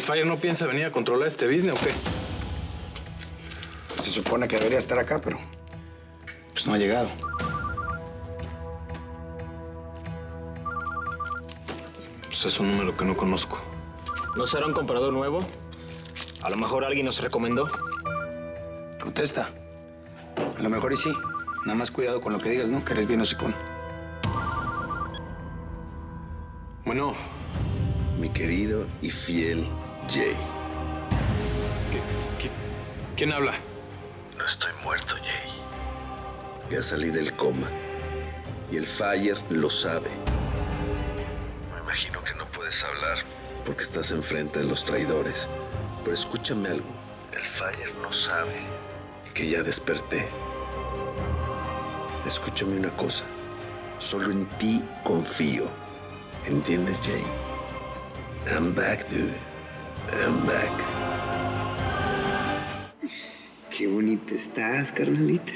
Fire no piensa venir a controlar este business o qué? Se supone que debería estar acá, pero pues no ha llegado. Pues es un número que no conozco. ¿No será un comprador nuevo? A lo mejor alguien nos recomendó. Contesta. A lo mejor y sí. Nada más cuidado con lo que digas, ¿no? Que eres bien hocicón. Bueno, Mi querido y fiel Jay. ¿quién habla? No estoy muerto, Jay. Ya salí del coma. Y el Fire lo sabe. Me imagino que no puedes hablar porque estás enfrente de los traidores. Pero escúchame algo. El Fire no sabe que ya desperté. Escúchame una cosa. Solo en ti confío. ¿Entiendes, Jay? I'm back, dude. I'm back. Qué bonita estás, carnalita.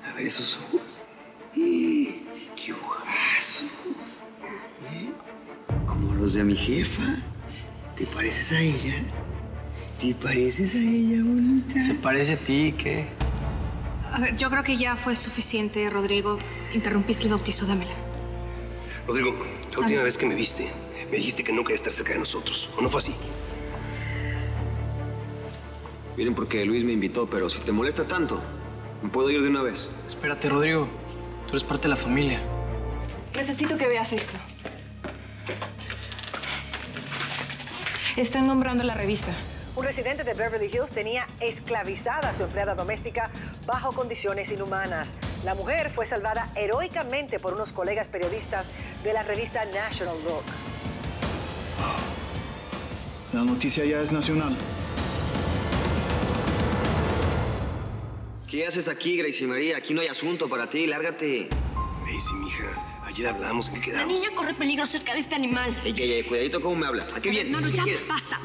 A ver esos ojos. ¡Qué ojazos! Como los de mi jefa. ¿Te pareces a ella? ¿Te pareces a ella, bonita? ¿Se parece a ti? ¿Qué? A ver, yo creo que ya fue suficiente, Rodrigo. Interrumpiste el bautizo, dámela. Rodrigo, la última vez que me viste, me dijiste que no querías estar cerca de nosotros. ¿O no fue así? Miren, porque Luis me invitó, pero si te molesta tanto, ¿me puedo ir de una vez? Espérate, Rodrigo. Tú eres parte de la familia. Necesito que veas esto. Están nombrando la revista. Un residente de Beverly Hills tenía esclavizada a su empleada doméstica bajo condiciones inhumanas. La mujer fue salvada heroicamente por unos colegas periodistas de la revista National Look. La noticia ya es nacional. ¿Qué haces aquí, Gracie María? Aquí no hay asunto para ti. Lárgate. Daisy, mija, ayer hablamos, ¿en qué quedamos? La niña corre peligro cerca de este animal. Ey, cuidadito cómo me hablas. ¿A qué vienes? No, ¿Qué ya, quieres? basta,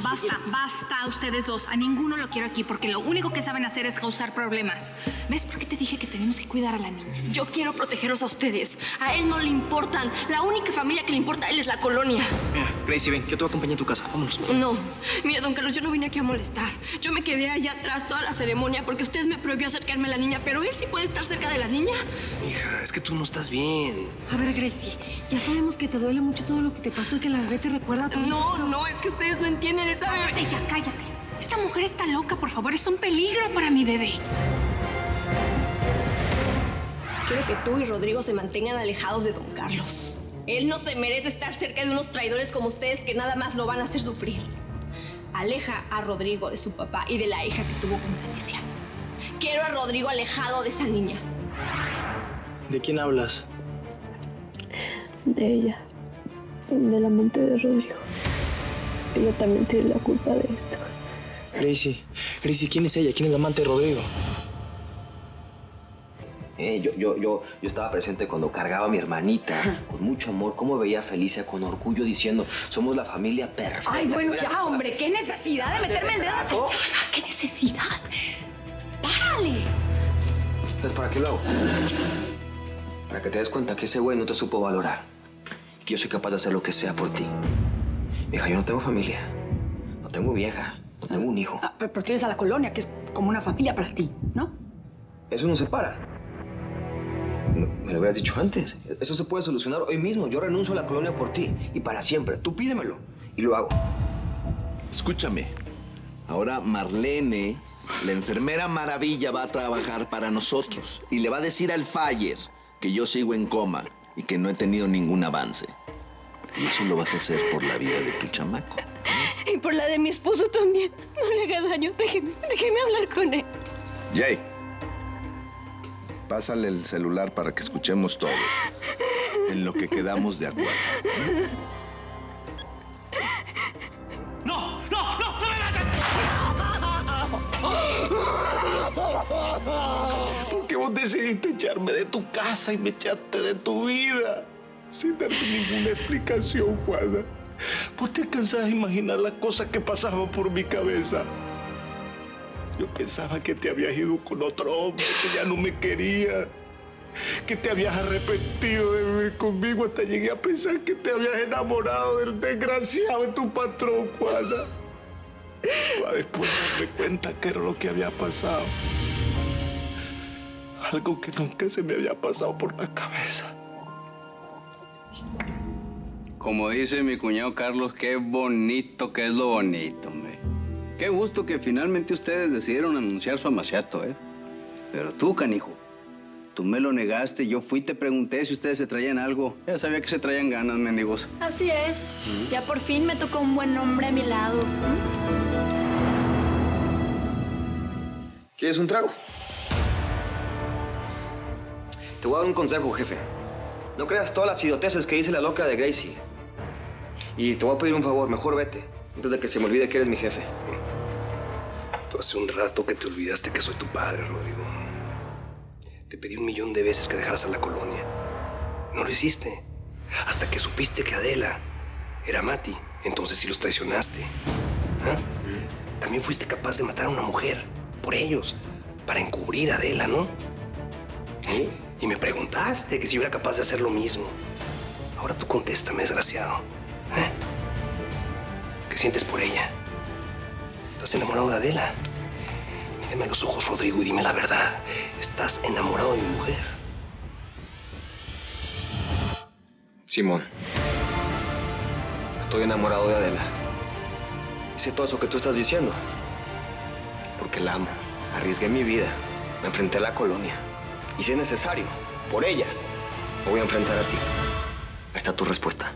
ustedes dos. A ninguno lo quiero aquí porque lo único que saben hacer es causar problemas. ¿Ves por qué te dije que tenemos que cuidar a la niña? Yo quiero protegerlos a ustedes. A él no le importan. La única familia que le importa a él es la colonia. Mira, Gracie, ven. Yo te voy a acompañar a tu casa. Vámonos. No. Mira, don Carlos, yo no vine aquí a molestar. Yo me quedé allá atrás toda la ceremonia porque usted me prohibió acercarme a la niña, pero él sí puede estar cerca de la niña. Mija, es que tú no estás bien. A ver, Gracie, ya sabemos que te duele mucho todo lo que te pasó y que la bebé te recuerda a tu hijo. No, es que ustedes no entienden esa bebé. Ya, cállate. Esta mujer está loca, por favor. Es un peligro para mi bebé. Quiero que tú y Rodrigo se mantengan alejados de don Carlos. Él no se merece estar cerca de unos traidores como ustedes que nada más lo van a hacer sufrir. Aleja a Rodrigo de su papá y de la hija que tuvo con Felicia. Quiero a Rodrigo alejado de esa niña. ¿De quién hablas? De ella, del amante de Rodrigo. Ella también tiene la culpa de esto. Gracie, ¿quién es ella? ¿Quién es la amante de Rodrigo? Yo estaba presente cuando cargaba a mi hermanita con mucho amor. Cómo veía a Felicia con orgullo diciendo, somos la familia perfecta. Ay, bueno, ya, hombre, qué necesidad de meterme el dedo. ¿Qué necesidad? ¡Párale! Entonces, ¿para qué lo hago? Para que te des cuenta que ese güey no te supo valorar. Que yo soy capaz de hacer lo que sea por ti. Hija, yo no tengo familia. No tengo vieja. No tengo un hijo. Pero tienes a la colonia, que es como una familia para ti, ¿no? Eso no se para. Me lo hubieras dicho antes. Eso se puede solucionar hoy mismo. Yo renuncio a la colonia por ti y para siempre. Tú pídemelo y lo hago. Escúchame. Ahora Marlene, la enfermera maravilla, va a trabajar para nosotros. Y le va a decir al Fire que yo sigo en coma y que no he tenido ningún avance. Y eso lo vas a hacer por la vida de tu chamaco. Y por la de mi esposo también. No le haga daño. Déjeme hablar con él. Jay, pásale el celular para que escuchemos todo. En lo que quedamos de acuerdo. ¡No me mates! ¿Por qué vos decidiste echarme de tu casa y me echaste de tu vida? Sin darme ninguna explicación, Juana. ¿Vos te alcanzás a imaginar las cosas que pasaban por mi cabeza? Yo pensaba que te habías ido con otro hombre, que ya no me quería, que te habías arrepentido de vivir conmigo. Hasta llegué a pensar que te habías enamorado del desgraciado de tu patrón, Juana. para después darme cuenta que era lo que había pasado. Algo que nunca se me había pasado por la cabeza. Como dice mi cuñado Carlos, qué bonito que es lo bonito, hombre. Qué gusto que finalmente ustedes decidieron anunciar su amaciato, ¿eh? Pero tú, canijo, tú me lo negaste. Yo fui y te pregunté si ustedes se traían algo. Ya sabía que se traían ganas, mendigos. Así es. Ya por fin me tocó un buen hombre a mi lado. ¿Quieres un trago? Te voy a dar un consejo, jefe. No creas todas las idioteces que dice la loca de Gracie. Y te voy a pedir un favor, mejor vete, antes de que se me olvide que eres mi jefe. Tú hace un rato que te olvidaste que soy tu padre, Rodrigo. Te pedí 1.000.000 de veces que dejaras a la colonia. No lo hiciste. Hasta que supiste que Adela era Mati. Entonces sí los traicionaste. ¿Ah? También fuiste capaz de matar a una mujer. Por ellos. Para encubrir a Adela, ¿no? ¿Eh? Y me preguntaste que si yo era capaz de hacer lo mismo. Ahora tú contéstame, desgraciado. ¿Eh? ¿Qué sientes por ella? ¿Estás enamorado de Adela? Mírame a los ojos, Rodrigo, y dime la verdad. ¿Estás enamorado de mi mujer? Simón. Estoy enamorado de Adela. Hice todo eso que tú estás diciendo. Porque la amo. Arriesgué mi vida. Me enfrenté a la colonia. Y si es necesario, por ella, me voy a enfrentar a ti. Ahí está tu respuesta.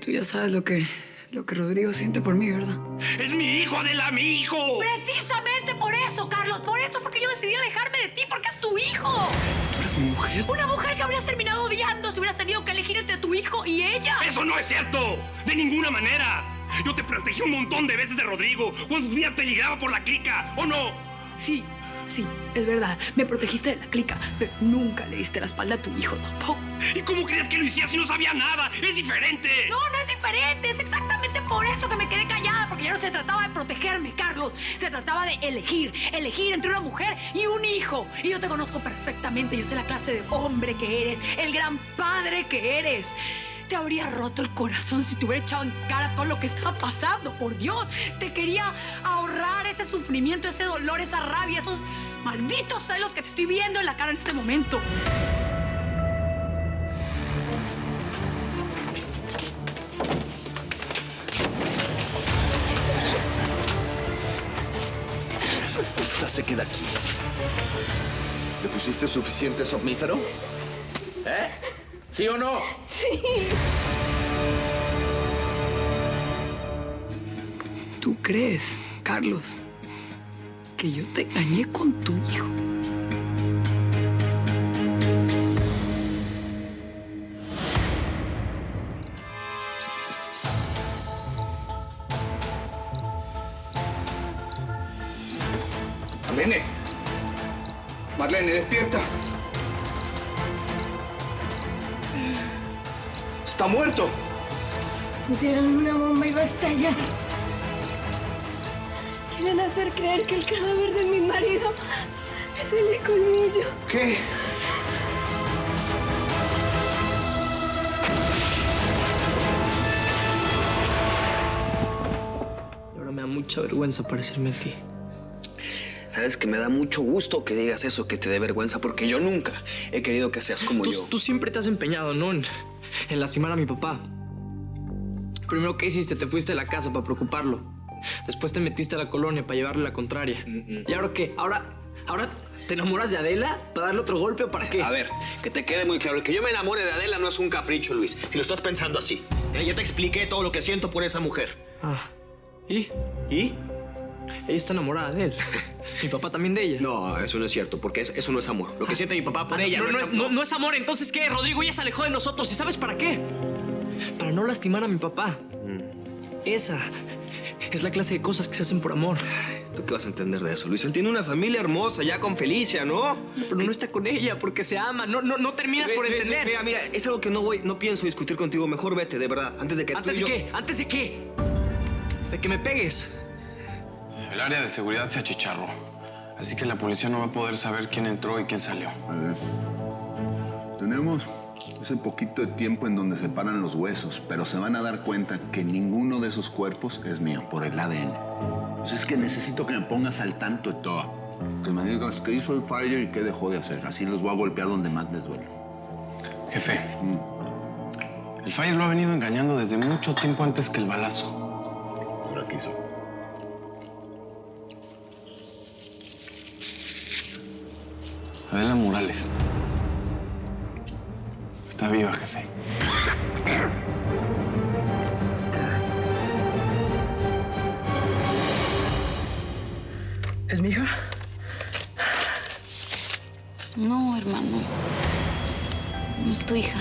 Tú ya sabes lo que Rodrigo siente por mí, ¿verdad? ¡Es mi hijo, Adela, mi hijo! Precisamente por eso, Carlos. Por eso fue que yo decidí alejarme de ti, porque es tu hijo. ¿Tú eres mi mujer? Una mujer que habrías terminado odiando si hubieras tenido que elegir entre tu hijo y ella. ¡Eso no es cierto! ¡De ninguna manera! Yo te protegí un montón de veces de Rodrigo cuando tu vida peligraba por la clica, ¿o no? Sí, es verdad. Me protegiste de la clica, pero nunca le diste la espalda a tu hijo tampoco. ¿Y cómo crees que lo hacía si no sabía nada? ¡Es diferente! No es diferente. Es exactamente por eso que me quedé callada, porque ya no se trataba de protegerme, Carlos. Se trataba de elegir entre una mujer y un hijo. Y yo te conozco perfectamente. Yo sé la clase de hombre que eres, el gran padre que eres. Te habría roto el corazón si te hubiera echado en cara todo lo que está pasando. Por Dios, te quería ahorrar ese sufrimiento, ese dolor, esa rabia, esos malditos celos que te estoy viendo en la cara en este momento. Esta se queda aquí. ¿Le pusiste suficiente somnífero? ¿Eh? ¿Sí o no? Sí. ¿Tú crees, Carlos, que yo te engañé con tu hijo? Marlene, despierta. ¡Está muerto! Pusieron una bomba y va a estallar. Quieren hacer creer que el cadáver de mi marido es el de Colmillo. ¿Qué? Ahora me da mucha vergüenza parecerme a ti. Sabes que me da mucho gusto que digas eso, que te dé vergüenza, porque yo nunca he querido que seas como yo. Tú siempre te has empeñado, ¿no? En lastimar a mi papá. Primero, ¿qué hiciste? Te fuiste a la casa para preocuparlo. Después te metiste a la colonia para llevarle la contraria. ¿Y ahora qué? ¿Ahora te enamoras de Adela? ¿Para darle otro golpe o para qué? A ver, que te quede muy claro. El que yo me enamore de Adela no es un capricho, Luis. Si lo estás pensando así. Ya te expliqué todo lo que siento por esa mujer. ¿Y? Ella está enamorada de él. Mi papá también de ella. No, eso no es cierto, porque eso no es amor. Lo que siente mi papá por ella no es amor. Entonces, ¿qué? Rodrigo ya se alejó de nosotros. ¿Y sabes para qué? Para no lastimar a mi papá. Esa es la clase de cosas que se hacen por amor. ¿Tú qué vas a entender de eso, Luis? Él tiene una familia hermosa ya con Felicia, ¿no? Pero no está con ella porque se ama. No terminas por entender. Mira, es algo que no pienso discutir contigo. Mejor vete, de verdad, antes de que ¿Antes de qué? ¿Antes de qué? De que me pegues. El área de seguridad se achicharró. Así que la policía no va a poder saber quién entró y quién salió. Tenemos Es el poquito de tiempo en donde separan los huesos, pero se van a dar cuenta que ninguno de esos cuerpos es mío, por el ADN. Pues es que necesito que me pongas al tanto de todo. Que me digas qué hizo el Fire y qué dejó de hacer. Así los voy a golpear donde más les duele. Jefe, el Fire lo ha venido engañando desde mucho tiempo antes que el balazo. ¿Ahora qué hizo? Adela Morales. Está viva, jefe. ¿Es mi hija? No, hermano. No es tu hija.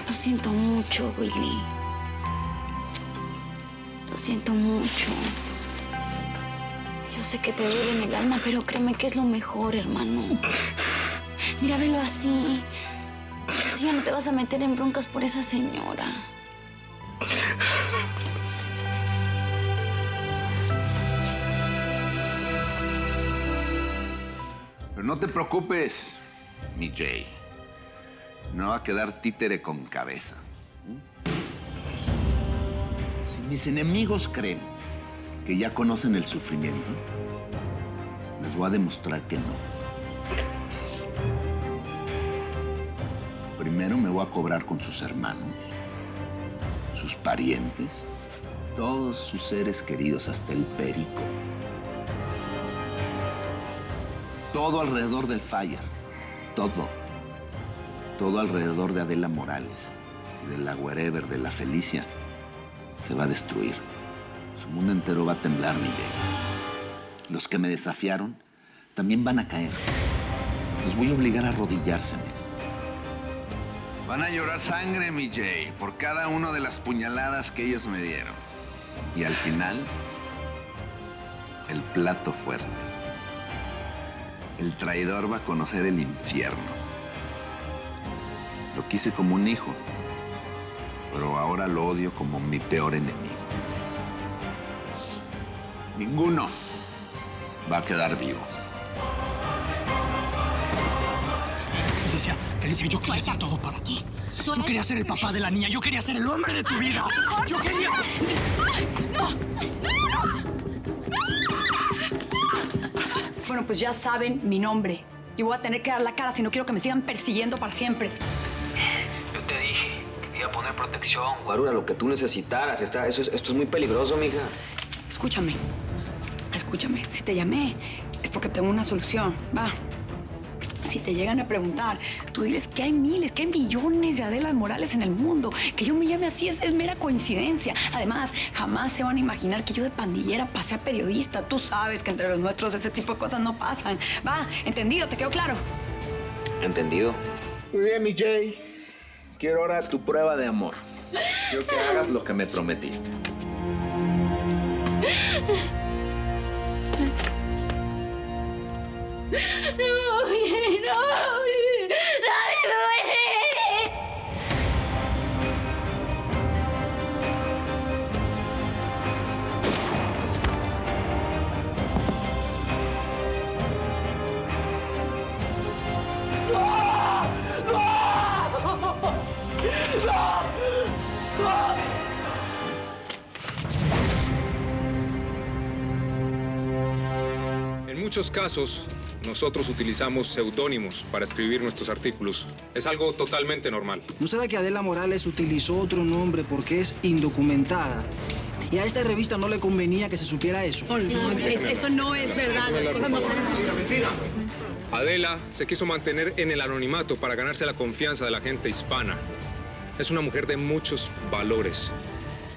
Lo siento mucho, Willy. Lo siento mucho. Yo sé que te duele en el alma, pero créeme que es lo mejor, hermano. Mira, velo así. Así ya no te vas a meter en broncas por esa señora. Pero no te preocupes, mi Jay. No va a quedar títere con cabeza. Si mis enemigos creen que ya conocen el sufrimiento, les voy a demostrar que no. Primero me voy a cobrar con sus hermanos, sus parientes, todos sus seres queridos, hasta el perico. Todo alrededor del Fire. Todo. Todo alrededor de Adela Morales y de la Wherever, de la Felicia, se va a destruir. Su mundo entero va a temblar, mi Jay. Los que me desafiaron también van a caer. Los voy a obligar a arrodillarse, men. Van a llorar sangre, mi Jay, por cada una de las puñaladas que ellos me dieron. Y al final, el plato fuerte. El traidor va a conocer el infierno. Lo quise como un hijo, pero ahora lo odio como mi peor enemigo. Ninguno va a quedar vivo. Felicia, yo quería hacer todo para ti. Yo quería ser el papá de la niña, yo quería ser el hombre de tu vida. Yo quería... Bueno, pues ya saben mi nombre. Y voy a tener que dar la cara si no quiero que me sigan persiguiendo para siempre. Yo te dije que te iba a poner protección, Guarura, lo que tú necesitaras. Esto es muy peligroso, mija. Escúchame. Si te llamé es porque tengo una solución. Va. Si te llegan a preguntar, tú diles que hay miles, que hay millones de Adelas Morales en el mundo. Que yo me llame así es mera coincidencia. Además, jamás se van a imaginar que yo de pandillera pasé a periodista. Tú sabes que entre los nuestros ese tipo de cosas no pasan. Va, ¿entendido? ¿Te quedó claro? ¿Entendido? Muy bien, mi Jay. Quiero ahora tu prueba de amor. Quiero que hagas lo que me prometiste. En muchos casos, nosotros utilizamos seudónimos para escribir nuestros artículos. Es algo totalmente normal. ¿No será que Adela Morales utilizó otro nombre porque es indocumentada? Y a esta revista no le convenía que se supiera eso. Eso no es verdad. Las cosas no son... Adela se quiso mantener en el anonimato para ganarse la confianza de la gente hispana. Es una mujer de muchos valores.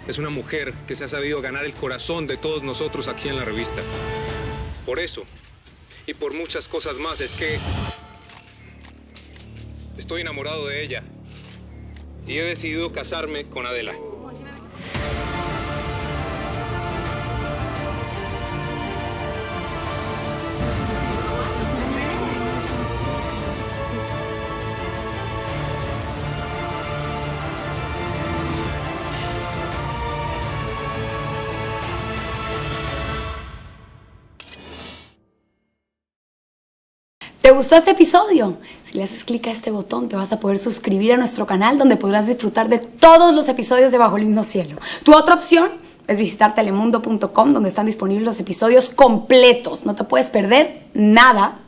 Es una mujer que se ha sabido ganar el corazón de todos nosotros aquí en la revista. Por eso, y por muchas cosas más, es que estoy enamorado de ella y he decidido casarme con Adela. ¿Te gustó este episodio? Si le haces clic a este botón, te vas a poder suscribir a nuestro canal, donde podrás disfrutar de todos los episodios de Bajo el Mismo Cielo. Tu otra opción es visitar telemundo.com, donde están disponibles los episodios completos. No te puedes perder nada